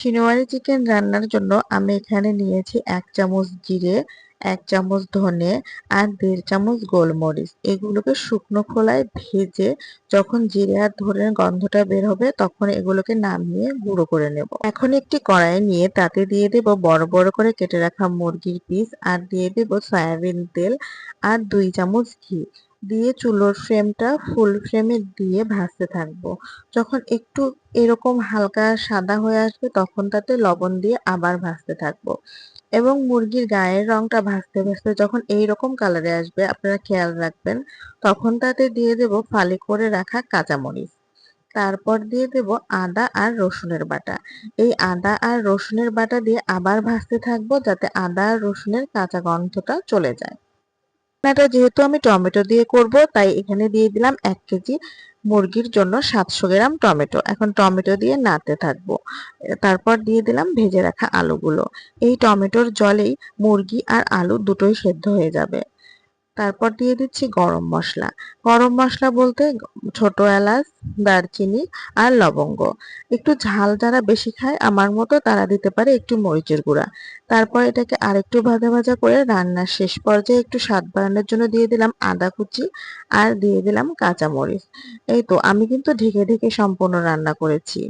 সিনোয়ারি chicken রান্নার জন্য আমি এখানে নিয়েছি ১ চামচ জিরে, ১ চামচ ধনে আর ১.৫ চামচ গোলমরিচ। এগুলোকে শুকনো খোলায় ভেজে যখন জিরে আর ধনের গন্ধটা বের হবে তখন এগুলোকে নামিয়ে গুঁড়ো করে নেব। এখন একটি কড়াই নিয়ে তাতে দিয়ে দেব বড় বড় করে কেটে রাখা মুরগির পিস আর দিয়ে দেব সয়াবিন তেল আর ২ চামচ ঘি দিয়ে চুলোর ফ্লেমটা ফুল ফ্লেমে দিয়ে ভাজতে থাকবো। যখন একটু এরকম হালকা সাদা হয়ে আসবে তখন তাতে লবণ দিয়ে আবার ভাজতে থাকবো এবং মুরগির গায়ের রংটা ভাজতে ভাজতে যখন এইরকম কালারে আসবে আপনারা খেয়াল রাখবেন তখন তাতে দিয়ে দেব ফালি করে রাখা কাঁচামরিচ। তারপর দিয়ে দেব আদা আর রসুনের বাটা। এই আদা আর রসুনের বাটা দিয়ে আবার ভাজতে থাকবো যাতে আদা আর রসুনের কাঁচা গন্ধটা চলে যায়। রান্নাটা যেহেতু আমি টমেটো দিয়ে করব তাই এখানে দিয়ে দিলাম ১ কেজি মুরগির জন্য ৭০০ গ্রাম টমেটো। এখন টমেটো দিয়ে নাড়তে থাকবো। তারপর দিয়ে দিলাম ভেজে রাখা আলুগুলো। এই টমেটোর জলেই মুরগি আর আলু দুটোই সেদ্ধ হয়ে যাবে। তারপর দিয়ে দিচ্ছি গরম মসলা। গরম মসলা বলতে ছোট এলাচ, দারচিনি আর লবঙ্গ। একটু ঝাল যারা বেশি খায় আমার মতো তারা দিতে পারে একটু মরিচের গুঁড়া। তারপর এটাকে আরেকটু ভাজা ভাজা করে রান্নার শেষ পর্যায়ে একটু স্বাদ বাড়ানোর জন্য দিয়ে দিলাম আদা কুচি আর দিয়ে দিলাম কাঁচামরিচ। এই তো আমি কিন্তু ঢেকে ঢেকে সম্পূর্ণ রান্না করেছি,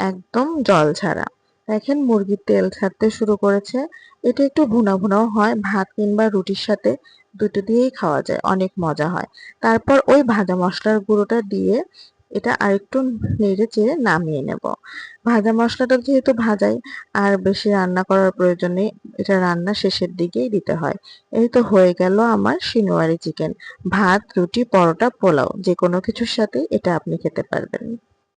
একদম জল ছাড়া। দেখেন মুরগির তেল ছাড়তে শুরু করেছে। এটা একটু ভুনা ভুনাও হয়, ভাত কিংবা রুটির সাথে দুটো দিয়েই খাওয়া যায়, অনেক মজা হয়। তারপর ওই ভাজা মশলার গুঁড়োটা দিয়ে এটা আরেকটু নেড়ে চেড়ে নামিয়ে নেব। ভাজা মশলাটা যেহেতু ভাজাই আর বেশি রান্না করার প্রয়োজন নেই, এটা রান্না শেষের দিকেই দিতে হয়। এই তো হয়ে গেল আমার সিনোয়ারি চিকেন। ভাত, রুটি, পরোটা, পোলাও যে কোনো কিছুর সাথেই এটা আপনি খেতে পারবেন।